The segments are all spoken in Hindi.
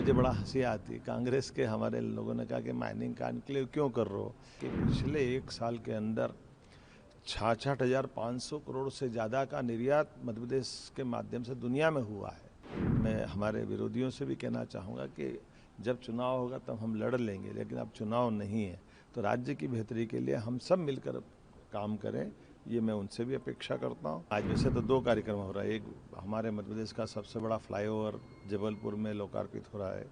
मुझे बड़ा हंसी आती। कांग्रेस के हमारे लोगों ने कहा कि माइनिंग का एनक्लेव क्यों कर रहे हो, कि पिछले एक साल के अंदर 66,500 करोड़ से ज़्यादा का निर्यात मध्य प्रदेश के माध्यम से दुनिया में हुआ है। मैं हमारे विरोधियों से भी कहना चाहूँगा कि जब चुनाव होगा तब हम लड़ लेंगे, लेकिन अब चुनाव नहीं है तो राज्य की बेहतरी के लिए हम सब मिलकर काम करें, ये मैं उनसे भी अपेक्षा करता हूँ। आज वैसे तो दो कार्यक्रम हो रहा है। एक हमारे मध्य प्रदेश का सबसे बड़ा फ्लाईओवर जबलपुर में लोकार्पित हो रहा है,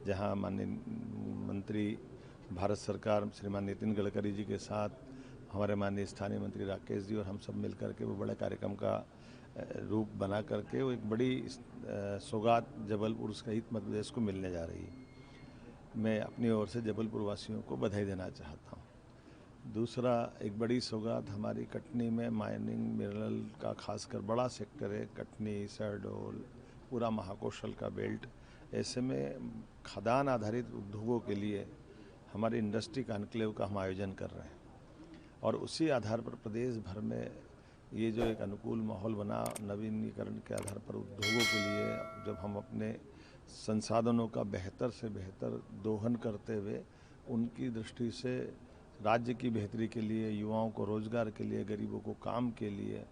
जहाँ माननीय मंत्री भारत सरकार श्रीमान नितिन गडकरी जी के साथ हमारे माननीय स्थानीय मंत्री राकेश जी और हम सब मिल करके वो बड़े कार्यक्रम का रूप बना करके वो एक बड़ी सौगात जबलपुर सहित मध्य प्रदेश को मिलने जा रही है। मैं अपनी ओर से जबलपुर वासियों को बधाई देना चाहता हूँ। दूसरा, एक बड़ी सौगात हमारी कटनी में माइनिंग मिनरल का खासकर बड़ा सेक्टर है। कटनी, शहडोल, पूरा महाकौशल का बेल्ट, ऐसे में खदान आधारित उद्योगों के लिए हमारे इंडस्ट्री कॉन्क्लेव का हम आयोजन कर रहे हैं और उसी आधार पर प्रदेश भर में ये जो एक अनुकूल माहौल बना नवीनीकरण के आधार पर उद्योगों के लिए, जब हम अपने संसाधनों का बेहतर से बेहतर दोहन करते हुए उनकी दृष्टि से राज्य की बेहतरी के लिए, युवाओं को रोजगार के लिए, गरीबों को काम के लिए,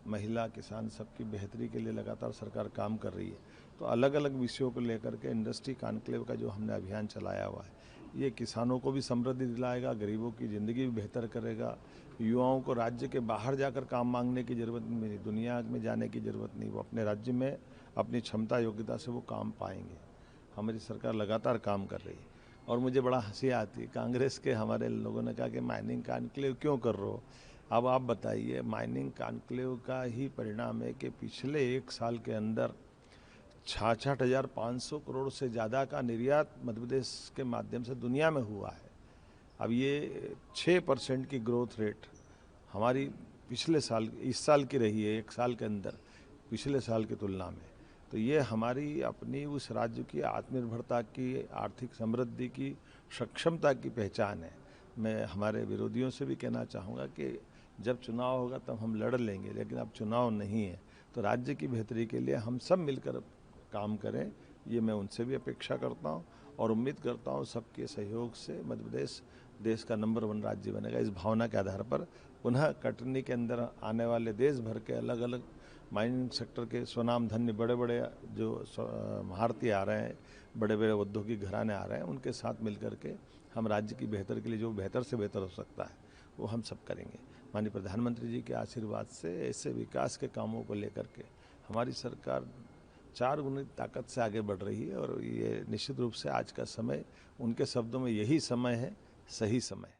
महिला किसान सबकी बेहतरी के लिए लगातार सरकार काम कर रही है। तो अलग अलग विषयों को लेकर के इंडस्ट्री कॉन्क्लेव का जो हमने अभियान चलाया हुआ है, ये किसानों को भी समृद्धि दिलाएगा, गरीबों की ज़िंदगी भी बेहतर करेगा, युवाओं को राज्य के बाहर जाकर काम मांगने की ज़रूरत नहीं, दुनिया में जाने की ज़रूरत नहीं, वो अपने राज्य में अपनी क्षमता योग्यता से वो काम पाएंगे। हमारी सरकार लगातार काम कर रही है और मुझे बड़ा हंसी आती। कांग्रेस के हमारे लोगों ने कहा कि माइनिंग कॉन्क्लेव क्यों कर रहे हो। अब आप बताइए, माइनिंग कॉन्क्लेव का ही परिणाम है कि पिछले एक साल के अंदर 66,500 करोड़ से ज़्यादा का निर्यात मध्य प्रदेश के माध्यम से दुनिया में हुआ है। अब ये 6% की ग्रोथ रेट हमारी पिछले साल इस साल की रही है, एक साल के अंदर पिछले साल की तुलना में। तो ये हमारी अपनी उस राज्य की आत्मनिर्भरता की, आर्थिक समृद्धि की, सक्षमता की पहचान है। मैं हमारे विरोधियों से भी कहना चाहूँगा कि जब चुनाव होगा तब हम लड़ लेंगे, लेकिन अब चुनाव नहीं है तो राज्य की बेहतरी के लिए हम सब मिलकर काम करें, ये मैं उनसे भी अपेक्षा करता हूँ और उम्मीद करता हूँ सबके सहयोग से मध्य प्रदेश देश का नंबर 1 राज्य बनेगा। इस भावना के आधार पर पुनः कटनी के अंदर आने वाले देश भर के अलग अलग माइनिंग सेक्टर के स्वनाम धन्य बड़े बड़े जो महारथी आ रहे हैं, बड़े बड़े औद्योगिक घराने आ रहे हैं, उनके साथ मिलकर के हम राज्य की बेहतर के लिए जो बेहतर से बेहतर हो सकता है वो हम सब करेंगे। माननीय प्रधानमंत्री जी के आशीर्वाद से ऐसे विकास के कामों को लेकर के हमारी सरकार 4 गुनी ताकत से आगे बढ़ रही है और ये निश्चित रूप से आज का समय, उनके शब्दों में यही समय है, सही समय है।